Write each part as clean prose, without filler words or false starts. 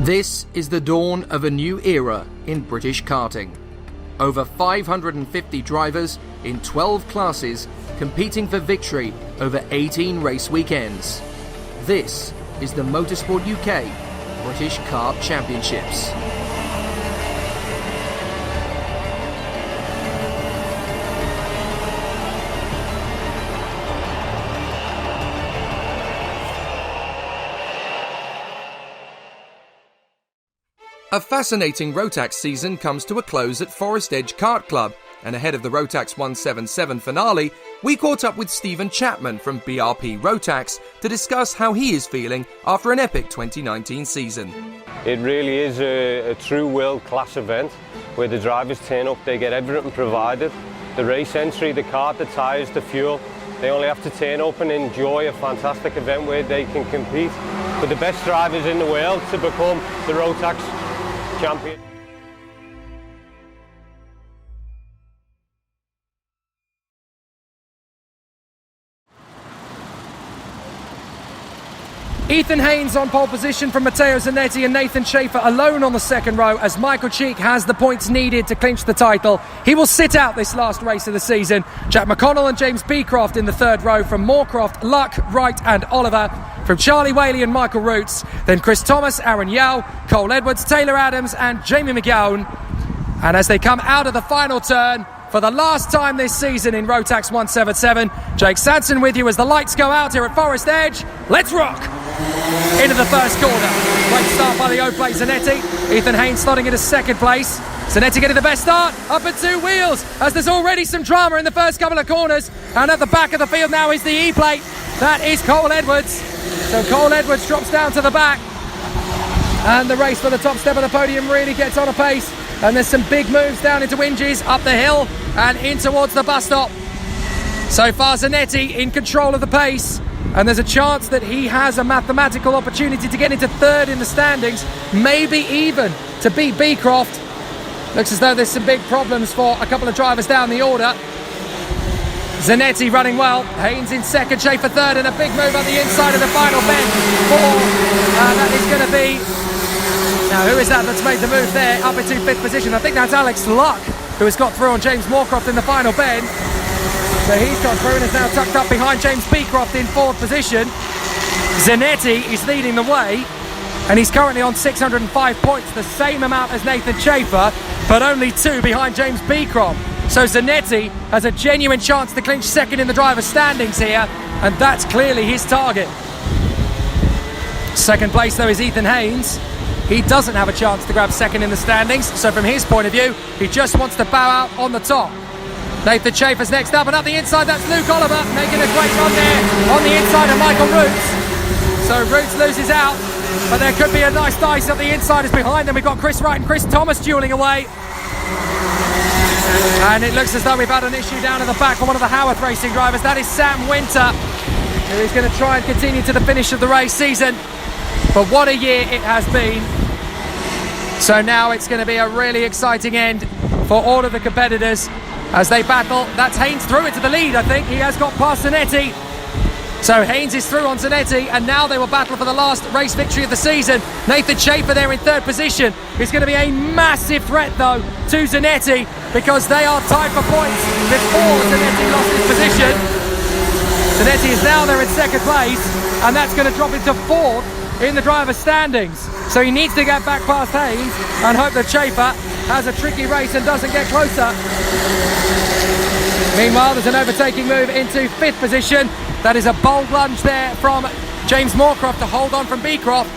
This is the dawn of a new era in British karting. Over 550 drivers in 12 classes competing for victory over 18 race weekends. This is the Motorsport UK British Kart Championships. A fascinating Rotax season comes to a close at Forest Edge Kart Club, and ahead of the Rotax 177 finale, we caught up with Stephen Chapman from BRP Rotax to discuss how he is feeling after an epic 2019 season. It really is a true world-class event where the drivers turn up, they get everything provided. The race entry, the kart, the tyres, the fuel. They only have to turn up and enjoy a fantastic event where they can compete with the best drivers in the world to become the Rotax champion. Ethan Haynes on pole position from Matteo Zanetti and Nathan Schaefer alone on the second row as Michael Cheek has the points needed to clinch the title. He will sit out this last race of the season. Jack McConnell and James Beecroft in the third row from Moorcroft, Luck, Wright and Oliver. From Charlie Whaley and Michael Roots, then Chris Thomas, Aaron Yao, Cole Edwards, Taylor Adams and Jamie McGowan. And as they come out of the final turn, for the last time this season in Rotax 177, Jake Sanson with you as the lights go out here at Forest Edge. Let's rock! Into the first corner. Great start by the O-Plate Zanetti. Ethan Haynes starting in second place. Zanetti getting the best start, up at two wheels, as there's already some drama in the first couple of corners. And at the back of the field now is the E-Plate. That is Cole Edwards. So Cole Edwards drops down to the back. And the race for the top step of the podium really gets on a pace. And there's some big moves down into Winges, up the hill and in towards the bus stop. So far Zanetti in control of the pace. And there's a chance that he has a mathematical opportunity to get into third in the standings, maybe even to beat Beecroft. Looks as though there's some big problems for a couple of drivers down the order. Zanetti running well, Haynes in second, Schaefer third, and a big move on the inside of the final bend that is going to be... Now who is that's made the move there, up into fifth position? I think that's Alex Luck, who has got through on James Moorcroft in the final bend. So he's got through and is now tucked up behind James Beecroft in fourth position. Zanetti is leading the way, and he's currently on 605 points, the same amount as Nathan Schaefer, but only 2 behind James Beecroft. So Zanetti has a genuine chance to clinch second in the driver's standings here, and that's clearly his target. Second place though is Ethan Haynes. He doesn't have a chance to grab second in the standings, so from his point of view, he just wants to bow out on the top. Nathan Schaefer's next up, and up the inside, that's Luke Oliver, making a great run there on the inside of Michael Roots. So Roots loses out, but there could be a nice dice up the inside as behind them. We've got Chris Wright and Chris Thomas dueling away. And it looks as though we've had an issue down at the back for one of the Howarth Racing drivers. That is Sam Winter, who is going to try and continue to the finish of the race season. But what a year it has been. So now it's going to be a really exciting end for all of the competitors as they battle. That's Haynes through into the lead, I think. He has got past Zanetti. So Haynes is through on Zanetti, and now they will battle for the last race victory of the season. Nathan Schaefer there in third position. It's going to be a massive threat, though, to Zanetti, because they are tied for points before Zanetti lost his position. Zanetti is now there in second place, and that's going to drop into fourth in the driver's standings. So he needs to get back past Haynes and hope that Schaefer has a tricky race and doesn't get closer. Meanwhile, there's an overtaking move into fifth position. That is a bold lunge there from James Moorcroft to hold on from Beecroft.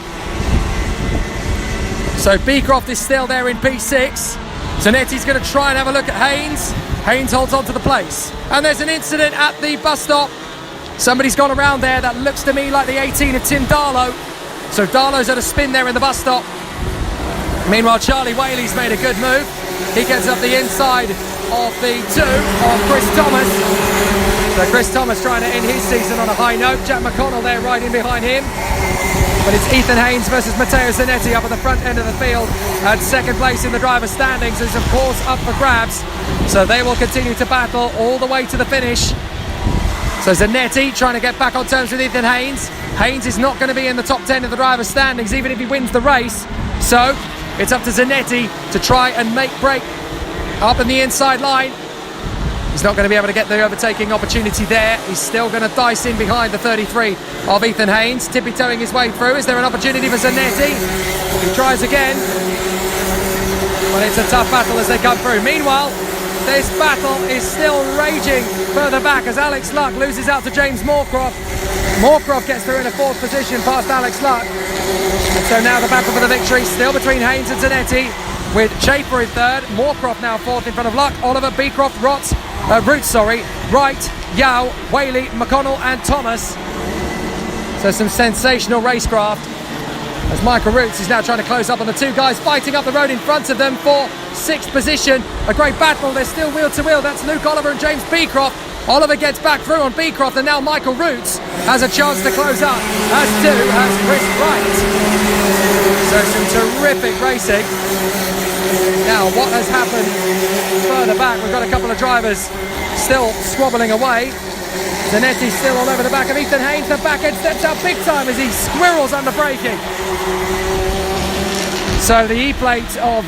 So Beecroft is still there in P6. Zanetti's going to try and have a look at Haynes. Haynes holds on to the place. And there's an incident at the bus stop. Somebody's gone around there. That looks to me like the 18 of Tim Darlow. So Darlow's at a spin there in the bus stop. Meanwhile, Charlie Whaley's made a good move. He gets up the inside of the 2 of Chris Thomas. So Chris Thomas trying to end his season on a high note. Jack McConnell there riding behind him. But it's Ethan Haynes versus Matteo Zanetti up at the front end of the field. And second place in the driver's standings is of course up for grabs. So they will continue to battle all the way to the finish. So Zanetti trying to get back on terms with Ethan Haynes. Haynes is not going to be in the top 10 of the driver's standings even if he wins the race. So it's up to Zanetti to try and make break up in the inside line. He's not going to be able to get the overtaking opportunity there. He's still going to dice in behind the 33 of Ethan Haynes, tippy-toeing his way through. Is there an opportunity for Zanetti? He tries again, but it's a tough battle as they come through. Meanwhile, this battle is still raging further back as Alex Luck loses out to James Moorcroft. Moorcroft gets through in a fourth position past Alex Luck. And so now the battle for the victory still between Haynes and Zanetti, with Schaefer in third, Moorcroft now fourth in front of Luck, Oliver, Beecroft, Roots, Wright, Yao, Whaley, McConnell and Thomas. So some sensational racecraft as Michael Roots is now trying to close up on the two guys fighting up the road in front of them for sixth position. A great battle, they're still wheel to wheel. That's Luke Oliver and James Beecroft. Oliver gets back through on Beecroft and now Michael Roots has a chance to close up, as too has Chris Wright. So some terrific racing. Now what has happened further back, we've got a couple of drivers still squabbling away. Zanetti still all over the back of Ethan Haynes. The back end steps out big time as he squirrels under braking. So the E-plate of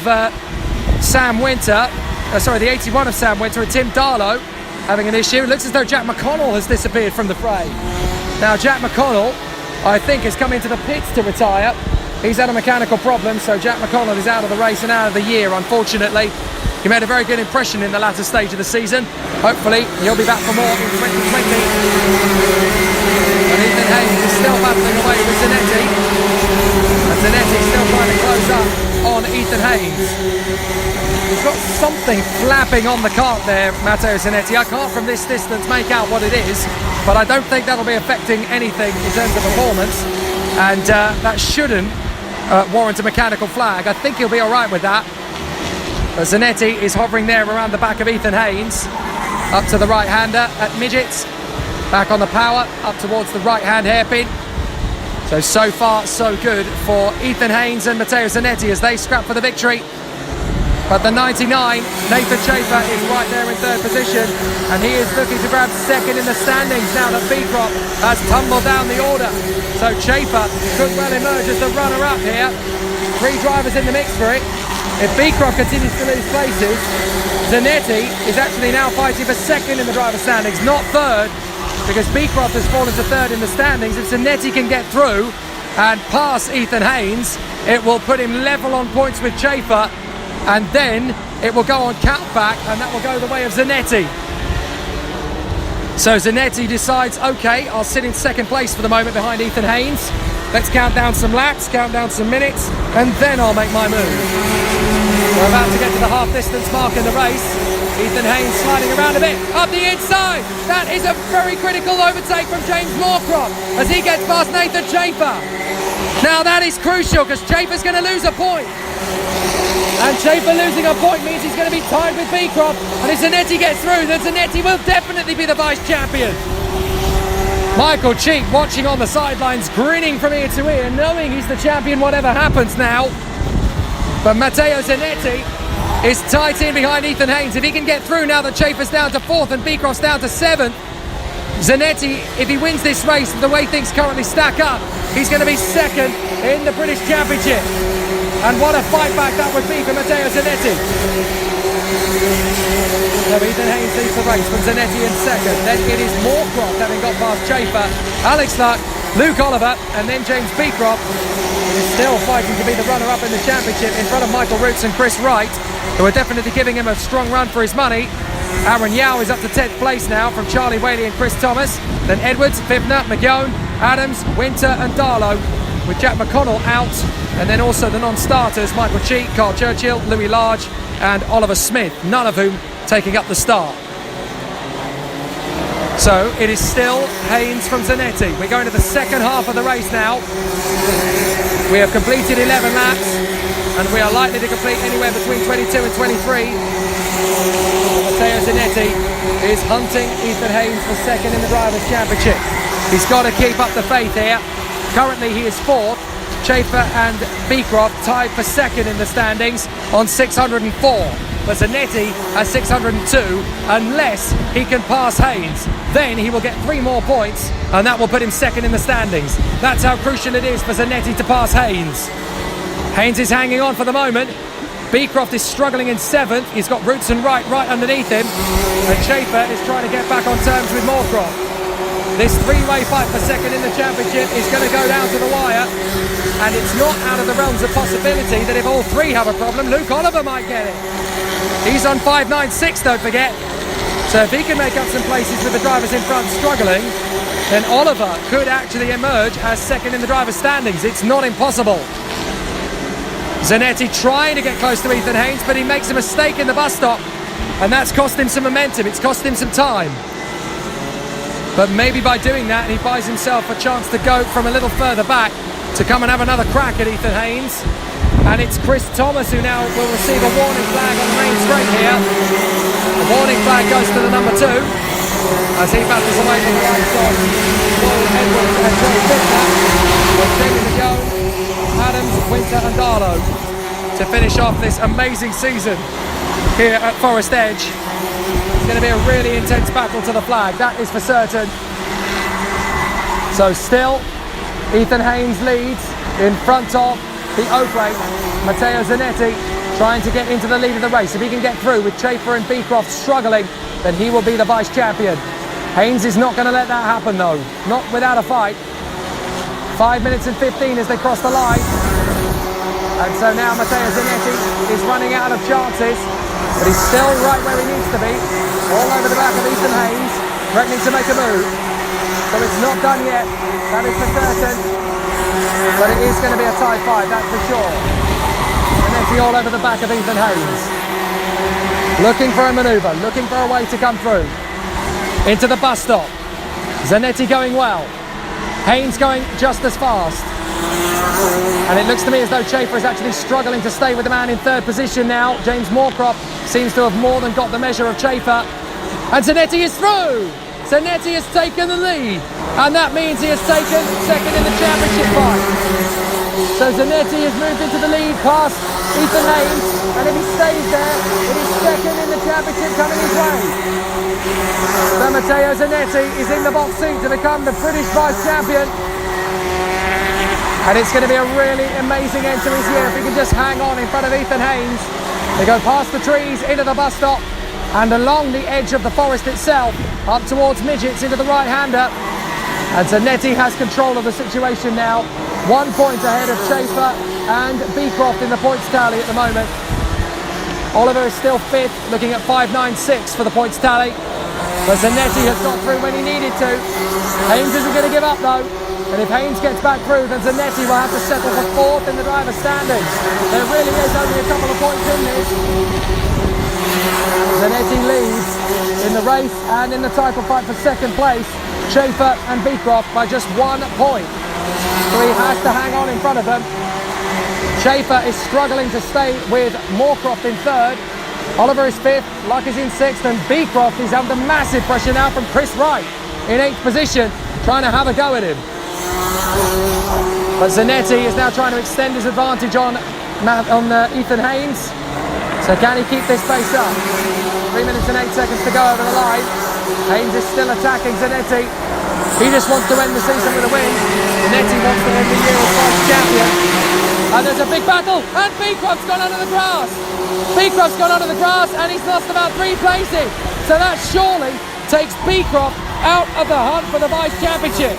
Sam Winter, the 81 of Sam Winter and Tim Darlow having an issue. It looks as though Jack McConnell has disappeared from the fray. Now Jack McConnell, I think, has come into the pits to retire. He's had a mechanical problem, so Jack McConnell is out of the race and out of the year, unfortunately. He made a very good impression in the latter stage of the season. Hopefully he'll be back for more in 2020. But Ethan Haynes is still battling away with Zanetti. And Zanetti still trying to close up on Ethan Haynes. He's got something flapping on the kart there, Matteo Zanetti. I can't from this distance make out what it is, but I don't think that'll be affecting anything in terms of performance. And that shouldn't warrant a mechanical flag. I think he'll be all right with that. But Zanetti is hovering there around the back of Ethan Haynes, up to the right-hander at midgets, back on the power, up towards the right-hand hairpin. So far, so good for Ethan Haynes and Matteo Zanetti as they scrap for the victory. But the 99, Nathan Schaefer, is right there in third position, and he is looking to grab second in the standings now that Beecroft has tumbled down the order. So Schaefer could well emerge as the runner-up here. Three drivers in the mix for it. If Beecroft continues to lose places, Zanetti is actually now fighting for second in the driver standings, not third, because Beecroft has fallen to third in the standings. If Zanetti can get through and pass Ethan Haynes, it will put him level on points with Schaefer, and then it will go on countback, and that will go the way of Zanetti. So Zanetti decides, okay, I'll sit in second place for the moment behind Ethan Haynes. Let's count down some laps, count down some minutes, and then I'll make my move. We're about to get to the half distance mark in the race. Ethan Haynes sliding around a bit, up the inside. That is a very critical overtake from James Moorcroft as he gets past Nathan Schaefer. Now that is crucial because Schaefer's going to lose a point. And Schaefer losing a point means he's going to be tied with Beecroft. And if Zanetti gets through, then Zanetti will definitely be the vice champion. Michael Cheek watching on the sidelines, grinning from ear to ear, knowing he's the champion whatever happens now. But Matteo Zanetti is tight in behind Ethan Haynes. If he can get through now that Schaefer's down to fourth and Beecroft's down to seventh, Zanetti, if he wins this race the way things currently stack up, he's going to be second in the British Championship. And what a fight back that would be for Matteo Zanetti. So Ethan Haynes leads the race from Zanetti in second. Then it is Moorcroft having got past Schaefer, Alex Luck, Luke Oliver, and then James Beecroft is still fighting to be the runner-up in the championship in front of Michael Roots and Chris Wright, who are definitely giving him a strong run for his money. Aaron Yao is up to 10th place now from Charlie Whaley and Chris Thomas. Then Edwards, Fivner, McGowan, Adams, Winter and Darlow, with Jack McConnell out. And then also the non-starters, Michael Cheek, Carl Churchill, Louis Large and Oliver Smith, none of whom taking up the start. So it is still Haynes from Zanetti. We're going to the second half of the race now. We have completed 11 laps and we are likely to complete anywhere between 22 and 23. Matteo Zanetti is hunting Ethan Haynes for second in the Drivers' Championship. He's got to keep up the faith here. Currently he is fourth. Schaefer and Beecroft tied for second in the standings on 604. But Zanetti has 602 unless he can pass Haynes. Then he will get 3 more points and that will put him second in the standings. That's how crucial it is for Zanetti to pass Haynes. Haynes is hanging on for the moment. Beecroft is struggling in 7th. He's got Roots and right underneath him. And Schaefer is trying to get back on terms with Moorcroft. This three-way fight for second in the championship is going to go down to the wire. And it's not out of the realms of possibility that if all three have a problem, Luke Oliver might get it. He's on 5.96, don't forget. So if he can make up some places with the drivers in front struggling, then Oliver could actually emerge as second in the driver's standings. It's not impossible. Zanetti trying to get close to Ethan Haynes, but he makes a mistake in the bus stop, and that's cost him some momentum. It's cost him some time. But maybe by doing that, he buys himself a chance to go from a little further back to come and have another crack at Ethan Haynes. And it's Chris Thomas who now will receive a warning flag on the main straight here. The warning flag goes to the number 2 as he battles away from the likes of Paul Edwards and Joe Bittner, with David McGowan, Adams, Winter and Darlow to finish off this amazing season here at Forest Edge. It's going to be a really intense battle to the flag, that is for certain. So still, Ethan Haynes leads in front of the Oakley. Matteo Zanetti trying to get into the lead of the race. If he can get through with Schaefer and Beecroft struggling, then he will be the vice champion. Haynes is not going to let that happen though, not without a fight. 5 minutes and 15 as they cross the line. And so now Matteo Zanetti is running out of chances, but he's still right where he needs to be, all over the back of Ethan Haynes, threatening to make a move. So it's not done yet, that is for certain, but it is going to be a tie fight, that's for sure. Zanetti all over the back of Ethan Haynes, looking for a manoeuvre, looking for a way to come through. Into the bus stop, Zanetti going well, Haynes going just as fast. And it looks to me as though Schaefer is actually struggling to stay with the man in 3rd position now. James Moorcroft seems to have more than got the measure of Schaefer. And Zanetti is through! Zanetti has taken the lead. And that means he has taken second in the championship fight. So Zanetti has moved into the lead past Ethan Haynes. And if he stays there, it is second in the championship coming his way. So Matteo Zanetti is in the box seat to become the British vice champion. And it's going to be a really amazing end to his year if he can just hang on in front of Ethan Haynes. They go past the trees, into the bus stop, and along the edge of the forest itself, up towards Midgets into the right-hander. And Zanetti has control of the situation now. 1 point ahead of Schaefer and Beecroft in the points tally at the moment. Oliver is still 5th, looking at 5.96 for the points tally. But Zanetti has got through when he needed to. Haynes isn't going to give up though. And if Haynes gets back through, then Zanetti will have to settle for 4th in the driver's standings. There really is only a couple of points in this. Zanetti leads in the race and in the title fight for 2nd place. Schaefer and Beecroft by just 1 point. So he has to hang on in front of them. Schaefer is struggling to stay with Moorcroft in 3rd. Oliver is 5th, Luck is in 6th, and Beecroft is under massive pressure now from Chris Wright in 8th position, trying to have a go at him. But Zanetti is now trying to extend his advantage on Ethan Haynes. So can he keep this pace up? 3 minutes and 8 seconds to go over the line. Haynes is still attacking Zanetti. He just wants to end the season with a win. Zanetti wants to end the year as vice champion. And there's a big battle, and Beecroft's gone under the grass. Beecroft's gone under the grass, and he's lost about 3 places. So that surely takes Beecroft out of the hunt for the vice championship.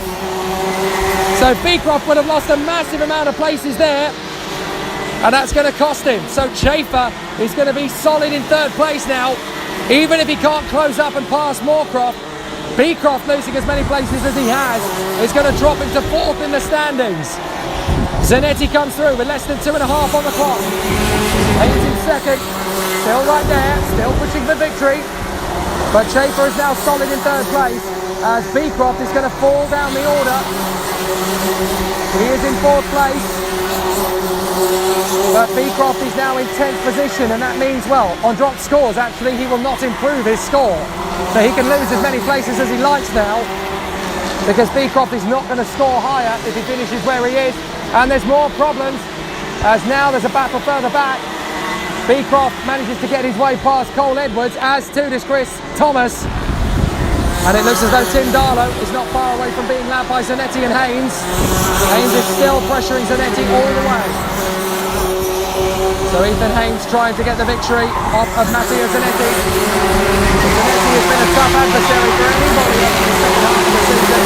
So Beecroft would have lost a massive amount of places there, and that's going to cost him. So Schaefer is going to be solid in 3rd place now, even if he can't close up and pass Moorcroft. Beecroft losing as many places as he has is going to drop him to 4th in the standings. Zanetti comes through with less than 2.5 on the clock. Haynes in 2nd, still right there, still pushing for victory. But Schaefer is now solid in 3rd place as Beecroft is going to fall down the order. He is in 4th place. But Beecroft is now in 10th position, and that means, well, on dropped scores, actually, he will not improve his score. So he can lose as many places as he likes now, because Beecroft is not going to score higher if he finishes where he is. And there's more problems, as now there's a battle further back. Beecroft manages to get his way past Cole Edwards, as too does Chris Thomas. And it looks as though Tim Darlow is not far away from being lapped by Zanetti and Haynes. Haynes is still pressuring Zanetti all the way. So Ethan Haynes trying to get the victory off of Matteo Zanetti. Zanetti has been a tough adversary for anybody in the second half of the season.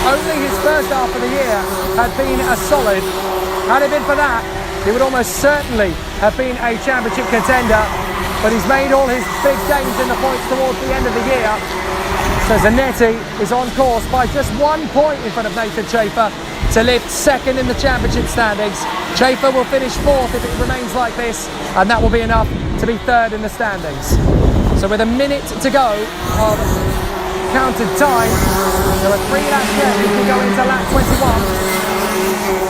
Only his first half of the year had been a solid. Had it been for that, he would almost certainly have been a championship contender. But he's made all his big gains in the points towards the end of the year. So Zanetti is on course by just 1 point in front of Nathan Chafer to lift second in the championship standings. Chafer will finish fourth if it remains like this, and that will be enough to be third in the standings. So with a minute to go of counted time, there are 3 laps left as we go into lap 21.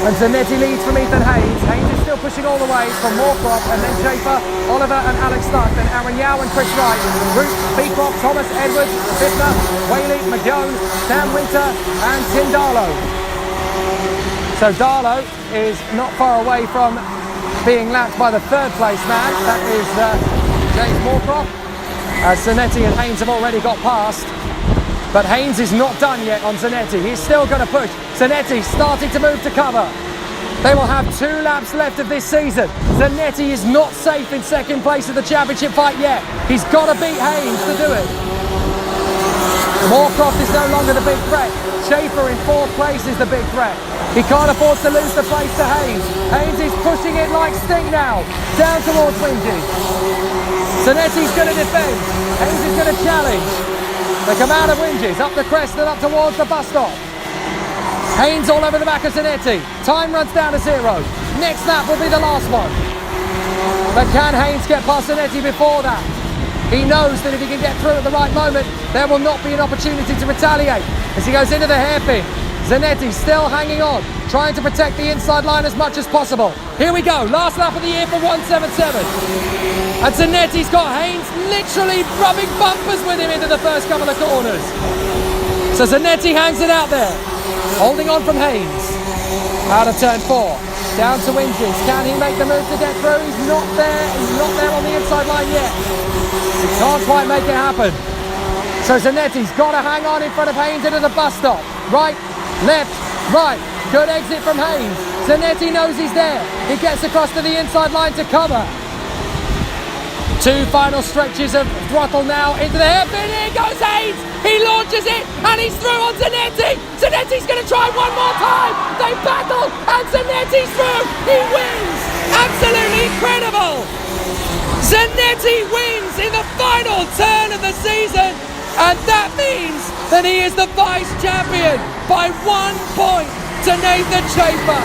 And Zanetti leads from Ethan Haynes. Haynes is still pushing all the way from Moorcroft, and then Chafer, Oliver and Alex Stark, then Aaron Yao and Chris Wright, Root, Beecroft, Thomas, Edwards, Bittner, Whaley, McGowan, Sam Winter and Tim Darlow. So Darlow is not far away from being lapped by the third place man. That is James Moorcroft. Zanetti and Haynes have already got past. But Haynes is not done yet on Zanetti. He's still going to push. Zanetti starting to move to cover. They will have 2 laps left of this season. Zanetti is not safe in second place of the championship fight yet. He's got to beat Haynes to do it. Moorcroft is no longer the big threat. Chafer in 4th place is the big threat. He can't afford to lose the place to Haynes. Haynes is pushing it like stink now, down towards Wingy. Zanetti's going to defend. Haynes is going to challenge. They come out of Winges, up the crest and up towards the bus stop. Haynes all over the back of Zanetti. Time runs down to 0. Next lap will be the last one. But can Haynes get past Zanetti before that? He knows that if he can get through at the right moment, there will not be an opportunity to retaliate. As he goes into the hairpin, Zanetti still hanging on, trying to protect the inside line as much as possible. Here we go, last lap of the year for 177. And Zanetti's got Haynes literally rubbing bumpers with him into the first couple of corners. So Zanetti hangs it out there, holding on from Haynes. Out of turn 4, down to Winges. Can he make the move to get through? He's not there on the inside line yet. He can't quite make it happen. So Zanetti's got to hang on in front of Haynes into the bus stop. Right, left, right. Good exit from Haynes. Zanetti knows he's there. He gets across to the inside line to cover. 2 final stretches of throttle now into the hairpin. Here goes Haynes. He launches it and he's through on Zanetti. Zanetti's going to try one more time. They battle and Zanetti's through. He wins. Absolutely incredible. Zanetti wins in the final turn of the season, and that means that he is the vice champion by 1 point to Nathan Chafer.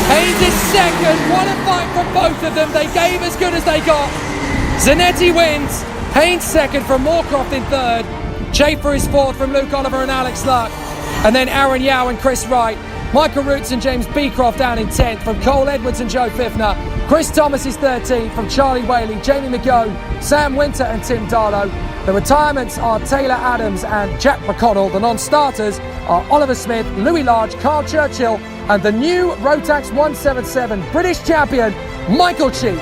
Haynes is second. What a fight from both of them. They gave as good as they got. Zanetti wins. Haynes second from Moorcroft in third. Chafer is fourth from Luke Oliver and Alex Luck. And then Aaron Yao and Chris Wright. Michael Roots and James Beecroft down in 10th from Cole Edwards and Joe Fifner. Chris Thomas is 13th from Charlie Whaley, Jamie McGowan, Sam Winter and Tim Darlow. The retirements are Taylor Adams and Jack McConnell. The non-starters are Oliver Smith, Louis Large, Carl Churchill and the new Rotax 177 British champion, Michael Cheek.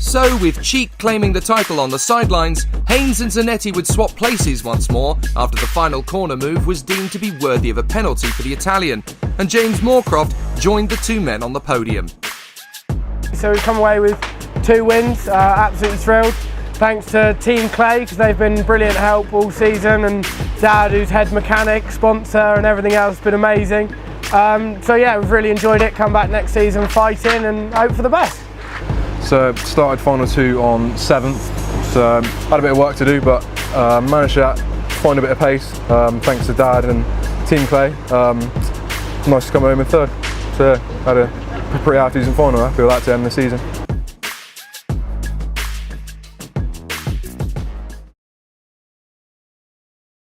So, with Cheek claiming the title on the sidelines, Haynes and Zanetti would swap places once more after the final corner move was deemed to be worthy of a penalty for the Italian, and James Moorcroft joined the 2 men on the podium. So we've come away with 2 wins, absolutely thrilled. Thanks to Team Clay, because they've been brilliant help all season, and Dad, who's head mechanic, sponsor and everything else, has been amazing. So yeah, we've really enjoyed it. Come back next season fighting and hope for the best. So started final 2 on 7th, so had a bit of work to do, but managed to find a bit of pace thanks to Dad and Team Clay. Nice to come home in 3rd, so had a pretty half decent final. I feel like to end the season.